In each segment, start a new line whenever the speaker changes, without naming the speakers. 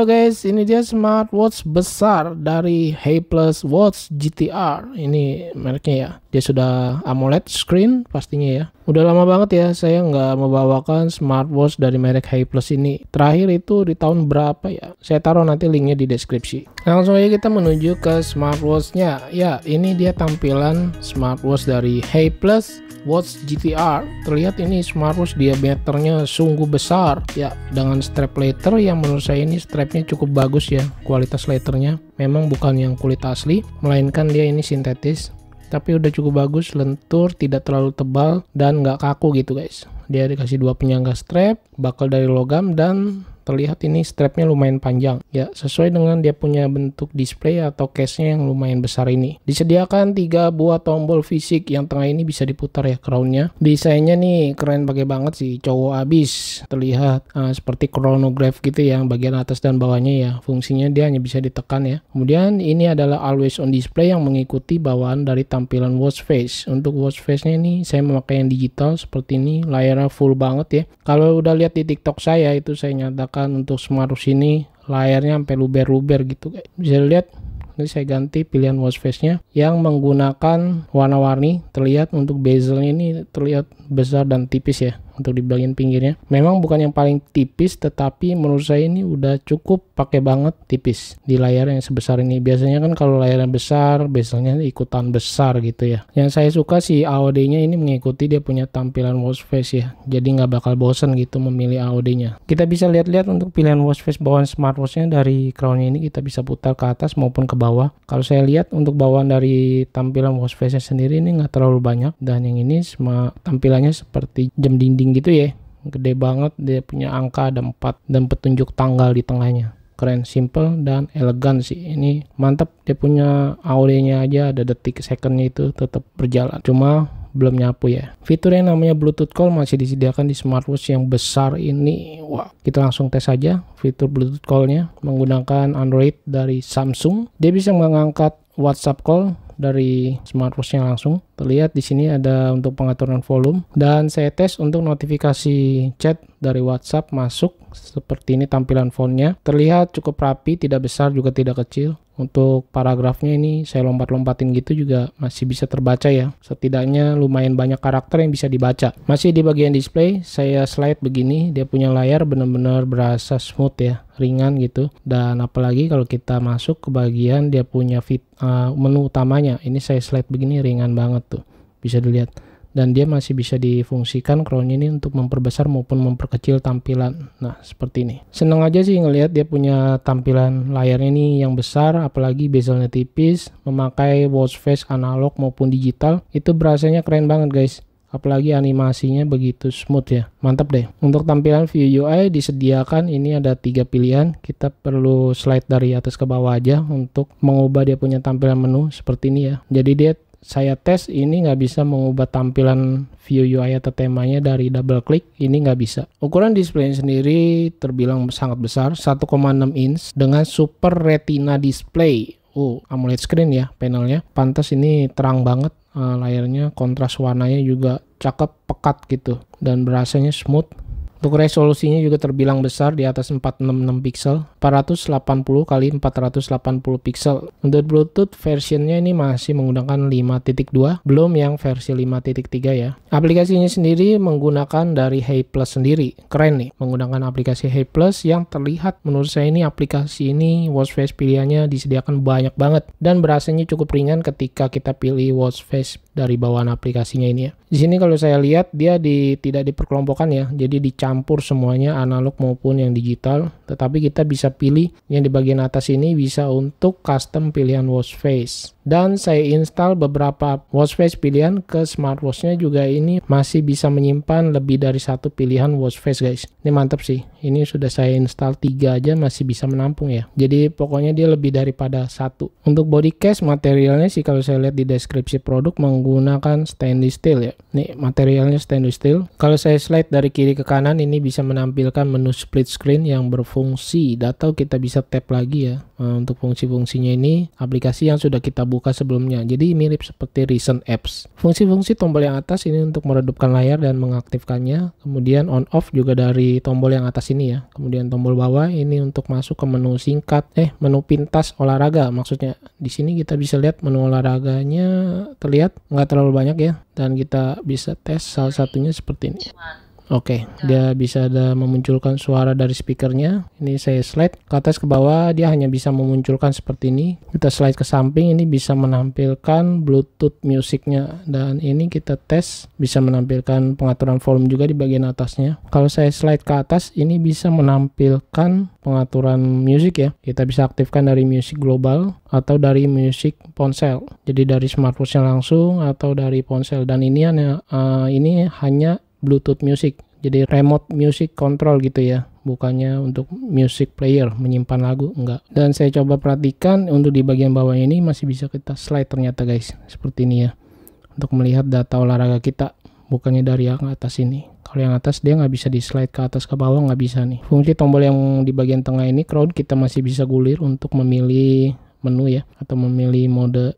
Halo guys, ini dia smartwatch besar dari Hayplus Watch GTR. Ini mereknya ya. Dia sudah AMOLED screen pastinya ya. Udah lama banget ya saya nggak membawakan smartwatch dari merek Hayplus ini. Terakhir itu di tahun berapa ya? Saya taruh nanti linknya di deskripsi. Langsung aja kita menuju ke smartwatchnya. Ya, ini dia tampilan smartwatch dari Hayplus Watch GTR. Terlihat ini smartwatch diameternya sungguh besar ya, dengan strap leather yang menurut saya ini strapnya cukup bagus ya. Kualitas leathernya memang bukan yang kulit asli, melainkan dia ini sintetis, tapi udah cukup bagus, lentur, tidak terlalu tebal dan nggak kaku gitu guys. Dia dikasih dua penyangga strap, bakal dari logam, dan terlihat ini strapnya lumayan panjang ya, sesuai dengan dia punya bentuk display atau case-nya yang lumayan besar ini. Disediakan 3 buah tombol fisik, yang tengah ini bisa diputar ya crown-nya. Desainnya nih keren pakai banget sih, cowok abis. Terlihat seperti chronograph gitu ya, bagian atas dan bawahnya ya. Fungsinya dia hanya bisa ditekan ya. Kemudian ini adalah always on display yang mengikuti bawaan dari tampilan watch face. Untuk watch face-nya ini saya memakai yang digital seperti ini, layarnya full banget ya. Kalau udah lihat di TikTok saya itu saya nyatakan untuk smartwatch ini layarnya sampai luber-luber gitu guys. Bisa dilihat, ini saya ganti pilihan watch face-nya yang menggunakan warna-warni. Terlihat untuk bezelnya ini terlihat besar dan tipis ya untuk di bagian pinggirnya. Memang bukan yang paling tipis, tetapi menurut saya ini udah cukup pakai banget tipis di layar yang sebesar ini. Biasanya kan kalau layarnya besar, bezelnya ikutan besar gitu ya. Yang saya suka sih AOD-nya ini mengikuti dia punya tampilan watch face ya. Jadi nggak bakal bosen gitu memilih AOD-nya. Kita bisa lihat-lihat untuk pilihan watch face bawaan smartwatch-nya. Dari crown-nya ini kita bisa putar ke atas maupun ke bawah. Kalau saya lihat untuk bawaan dari tampilan watch face-nya sendiri ini nggak terlalu banyak, dan yang ini semua tampilannya seperti jam dinding gitu ya, gede banget. Dia punya angka ada 4 dan petunjuk tanggal di tengahnya. Keren, simple dan elegan sih. Ini mantap, dia punya AOD-nya aja ada detik secondnya itu tetap berjalan, cuma belum nyapu ya. Fitur yang namanya Bluetooth call masih disediakan di smartwatch yang besar ini. Wah, kita langsung tes aja fitur Bluetooth call-nya menggunakan Android dari Samsung. Dia bisa mengangkat WhatsApp call dari smartwatch-nya langsung. Terlihat di sini ada untuk pengaturan volume, dan saya tes untuk notifikasi chat dari WhatsApp masuk. Seperti ini tampilan fontnya. Terlihat cukup rapi, tidak besar juga tidak kecil. Untuk paragrafnya ini saya lompat-lompatin gitu juga masih bisa terbaca ya. Setidaknya lumayan banyak karakter yang bisa dibaca. Masih di bagian display, saya slide begini. Dia punya layar benar-benar berasa smooth ya, ringan gitu. Dan apalagi kalau kita masuk ke bagian dia punya menu utamanya, ini saya slide begini ringan banget tuh, bisa dilihat. Dan dia masih bisa difungsikan crown ini untuk memperbesar maupun memperkecil tampilan. Nah, seperti ini. Seneng aja sih ngelihat dia punya tampilan layarnya ini yang besar, apalagi bezelnya tipis, memakai watch face analog maupun digital. Itu berasanya keren banget guys. Apalagi animasinya begitu smooth ya. Mantap deh. Untuk tampilan view UI disediakan ini ada 3 pilihan. Kita perlu slide dari atas ke bawah aja untuk mengubah dia punya tampilan menu seperti ini ya. Jadi saya tes ini nggak bisa mengubah tampilan view UI atau temanya dari double klik, ini nggak bisa. Ukuran display sendiri terbilang sangat besar, 1,6 inch dengan super retina display. AMOLED screen ya panelnya. Pantas ini terang banget layarnya, kontras warnanya juga cakep, pekat gitu, dan berasanya smooth. Untuk resolusinya juga terbilang besar, di atas 466 pixel, 480 x 480 pixel. Untuk Bluetooth versionnya ini masih menggunakan 5.2, belum yang versi 5.3 ya. Aplikasinya sendiri menggunakan dari Hayplus sendiri. Keren nih, menggunakan aplikasi Hayplus yang terlihat menurut saya ini aplikasi ini watch face pilihannya disediakan banyak banget, dan berasanya cukup ringan ketika kita pilih watch face dari bawaan aplikasinya ini ya. Di sini kalau saya lihat dia tidak diperkelompokkan ya, jadi dicampur semuanya analog maupun yang digital. Tetapi kita bisa pilih yang di bagian atas ini bisa untuk custom pilihan watch face. Dan saya install beberapa watch face pilihan ke smartwatch-nya juga, ini masih bisa menyimpan lebih dari 1 pilihan watch face guys. Ini mantap sih. Ini sudah saya install 3 aja masih bisa menampung ya. Jadi pokoknya dia lebih daripada 1. Untuk body case materialnya sih kalau saya lihat di deskripsi produk menggunakan stainless steel ya. Nih materialnya stainless steel. Kalau saya slide dari kiri ke kanan ini bisa menampilkan menu split screen yang berfungsi, atau kita bisa tap lagi ya. Untuk fungsi-fungsinya ini aplikasi yang sudah kita buka sebelumnya, jadi mirip seperti recent apps. Fungsi-fungsi tombol yang atas ini untuk meredupkan layar dan mengaktifkannya, kemudian on off juga dari tombol yang atas ini ya. Kemudian tombol bawah ini untuk masuk ke menu singkat, menu pintas olahraga maksudnya. Di sini kita bisa lihat menu olahraganya terlihat nggak terlalu banyak ya, dan kita bisa tes salah satunya seperti ini. Oke, dia bisa ada memunculkan suara dari speakernya. Ini saya slide ke atas ke bawah, dia hanya bisa memunculkan seperti ini. Kita slide ke samping, ini bisa menampilkan Bluetooth musiknya. Dan ini kita tes, bisa menampilkan pengaturan volume juga di bagian atasnya. Kalau saya slide ke atas, ini bisa menampilkan pengaturan musik ya. Kita bisa aktifkan dari musik global atau dari musik ponsel. Jadi dari smartwatch-nya langsung atau dari ponsel. Dan ini hanya Bluetooth music, jadi remote music control gitu ya, bukannya untuk music player menyimpan lagu, enggak. Dan saya coba perhatikan untuk di bagian bawah ini masih bisa kita slide ternyata guys, seperti ini ya, untuk melihat data olahraga kita, bukannya dari yang atas ini. Kalau yang atas dia nggak bisa di slide ke atas ke bawah, nggak bisa nih. Fungsi tombol yang di bagian tengah ini crowd, kita masih bisa gulir untuk memilih menu ya, atau memilih mode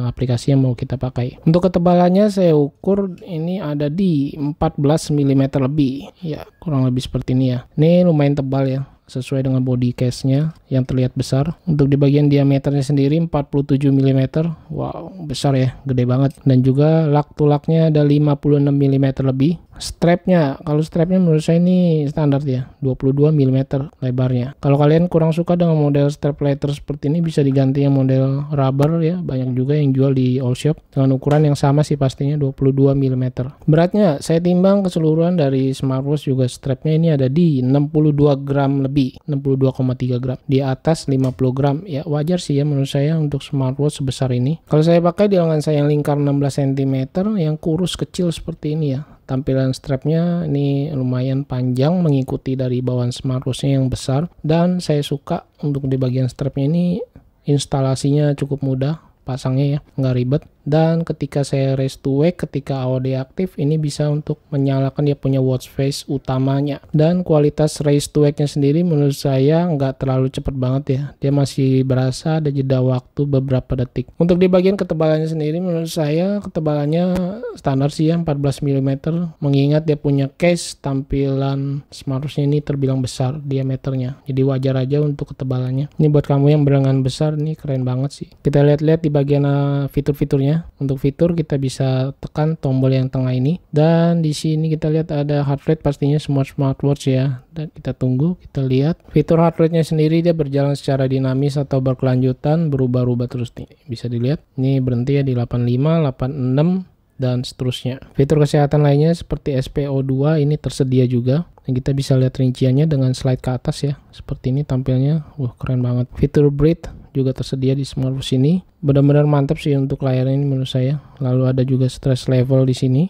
aplikasi yang mau kita pakai. Untuk ketebalannya saya ukur ini ada di 14 mm lebih ya, kurang lebih seperti ini ya. Ini lumayan tebal ya, sesuai dengan body case-nya yang terlihat besar. Untuk di bagian diameternya sendiri 47 mm. Wow, besar ya, gede banget. Dan juga lug to lug-nya ada 56 mm lebih. Strapnya, kalau strapnya menurut saya ini standar ya, 22 mm lebarnya. Kalau kalian kurang suka dengan model strap lighter seperti ini, bisa diganti yang model rubber ya, banyak juga yang jual di all shop dengan ukuran yang sama sih pastinya, 22 mm. Beratnya saya timbang keseluruhan dari smartwatch juga, strapnya ini ada di 62 gram lebih, 62,3 gram, di atas 50 gram ya, wajar sih ya menurut saya untuk smartwatch sebesar ini. Kalau saya pakai di lengan saya yang lingkar 16 cm yang kurus kecil seperti ini ya. Tampilan strapnya ini lumayan panjang mengikuti dari bawaan smartwatchnya yang besar, dan saya suka untuk di bagian strapnya ini instalasinya cukup mudah pasangnya ya, nggak ribet. Dan ketika saya raise to wake, ketika AOD aktif, ini bisa untuk menyalakan dia punya watch face utamanya. Dan kualitas raise to wake nya sendiri menurut saya nggak terlalu cepat banget ya, dia masih berasa ada jeda waktu beberapa detik. Untuk di bagian ketebalannya sendiri menurut saya ketebalannya standar sih ya, 14 mm, mengingat dia punya case tampilan smartwatch ini terbilang besar diameternya, jadi wajar aja untuk ketebalannya. Ini buat kamu yang berlengan besar, ini keren banget sih. Kita lihat-lihat di bagian fitur-fiturnya. Untuk fitur kita bisa tekan tombol yang tengah ini, dan di sini kita lihat ada heart rate, pastinya semua smartwatch ya. Dan kita tunggu, kita lihat fitur heart rate-nya sendiri, dia berjalan secara dinamis atau berkelanjutan, berubah-ubah terus nih. Bisa dilihat, ini berhenti ya di 85, 86 dan seterusnya. Fitur kesehatan lainnya seperti SPO2 ini tersedia juga. Dan kita bisa lihat rinciannya dengan slide ke atas ya. Seperti ini tampilnya. Wah, keren banget. Fitur breathe juga tersedia di smartwatch ini. Benar-benar mantap sih untuk layar ini menurut saya. Lalu ada juga stress level di sini.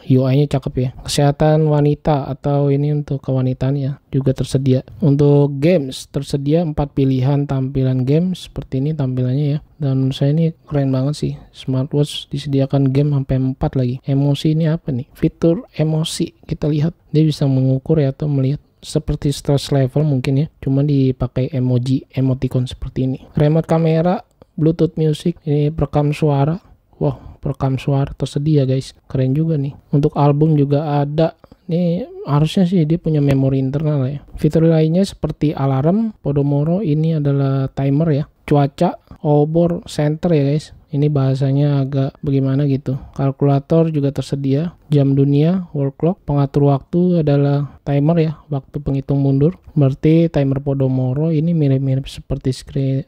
UI-nya cakep ya. Kesehatan wanita atau ini untuk kewanitaan ya, juga tersedia. Untuk games tersedia 4 pilihan tampilan games seperti ini tampilannya ya. Dan menurut saya ini keren banget sih. Smartwatch disediakan game sampai 4 lagi. Emosi ini apa nih? Fitur emosi, kita lihat dia bisa mengukur ya atau melihat seperti stress level mungkin ya, cuma dipakai emoji, emoticon seperti ini. Remote kamera, Bluetooth music, ini perekam suara. Wow, perekam suara tersedia guys, keren juga nih. Untuk album juga ada. Ini harusnya sih dia punya memori internal ya. Fitur lainnya seperti alarm, Podomoro, ini adalah timer ya. Cuaca, obor, center ya guys. Ini bahasanya agak bagaimana gitu. Kalkulator juga tersedia. Jam dunia, world clock. Pengatur waktu adalah timer ya, waktu penghitung mundur. Berarti timer Podomoro ini mirip-mirip seperti screen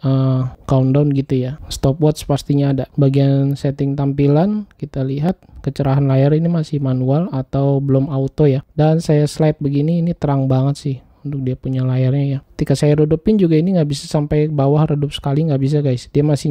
countdown gitu ya. Stopwatch pastinya ada. Bagian setting tampilan, kita lihat kecerahan layar ini masih manual atau belum auto ya. Dan saya slide begini, ini terang banget sih untuk dia punya layarnya ya. Ketika saya redupin juga ini nggak bisa sampai bawah, redup sekali nggak bisa guys. Dia masih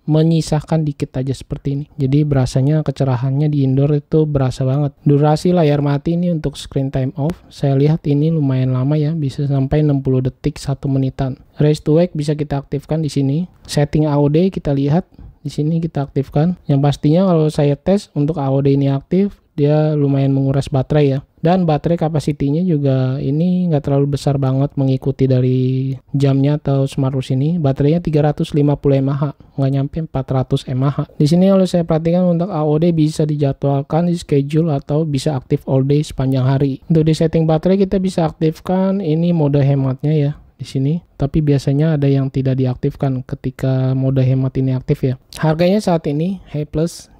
menyisahkan dikit aja seperti ini. Jadi berasanya kecerahannya di indoor itu berasa banget. Durasi layar mati ini untuk screen time off, saya lihat ini lumayan lama ya, bisa sampai 60 detik 1 menitan. Raise to wake bisa kita aktifkan di sini. Setting AOD kita lihat di sini kita aktifkan. Yang pastinya kalau saya tes untuk AOD ini aktif, dia lumayan menguras baterai ya. Dan baterai kapasitinya juga ini nggak terlalu besar banget mengikuti dari jamnya atau smartwatch ini. Baterainya 350 mAh, nggak nyampe 400 mAh. Di sini kalau saya perhatikan untuk AOD bisa dijadwalkan di schedule atau bisa aktif all day sepanjang hari. Untuk di setting baterai kita bisa aktifkan ini mode hematnya ya di sini. Tapi biasanya ada yang tidak diaktifkan ketika mode hemat ini aktif ya. Harganya saat ini H+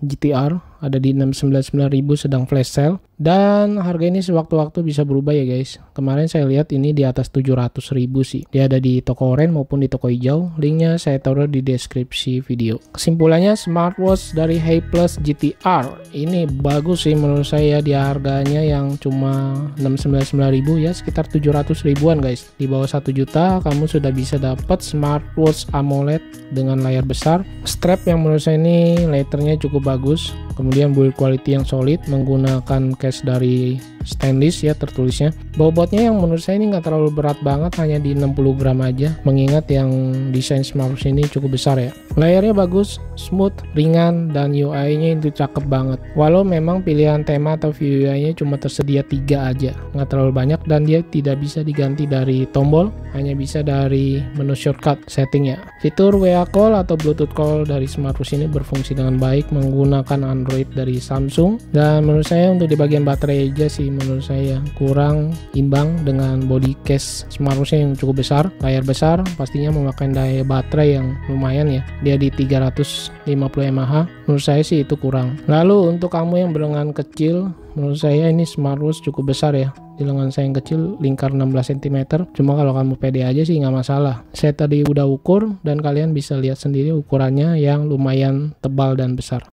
GTR ada di 699.000 sedang flash sale. Dan harga ini sewaktu-waktu bisa berubah ya guys. Kemarin saya lihat ini di atas 700.000 sih. Dia ada di toko oranye maupun di toko hijau. Linknya saya taruh di deskripsi video. Kesimpulannya smartwatch dari H+ GTR ini bagus sih menurut saya. Di harganya yang cuma 699.000 ya, sekitar 700 ribuan guys. Di bawah 1 juta kamu sudah bisa dapat smartwatch AMOLED dengan layar besar. Strap yang menurut saya ini letternya cukup bagus. Kemudian build quality yang solid menggunakan case dari stainless ya tertulisnya. Bobotnya yang menurut saya ini nggak terlalu berat banget, hanya di 60 gram aja. Mengingat yang desain smartwatch ini cukup besar ya. Layarnya bagus, smooth, ringan, dan UI-nya itu cakep banget. Walau memang pilihan tema atau view UI-nya cuma tersedia 3 aja, nggak terlalu banyak, dan dia tidak bisa diganti dari tombol, hanya bisa dari menu shortcut settingnya. Fitur WA call atau Bluetooth call dari smartwatch ini berfungsi dengan baik menggunakan Android dari Samsung. Dan menurut saya untuk di bagian baterai aja sih menurut saya kurang imbang dengan body case smartwatch yang cukup besar, layar besar, pastinya memakan daya baterai yang lumayan ya. Dia di 350 mAh, menurut saya sih itu kurang. Lalu untuk kamu yang berlengan kecil, menurut saya ini smartwatch cukup besar ya. Di lengan saya yang kecil lingkar 16 cm. Cuma kalau kamu pede aja sih nggak masalah. Saya tadi udah ukur dan kalian bisa lihat sendiri ukurannya yang lumayan tebal dan besar.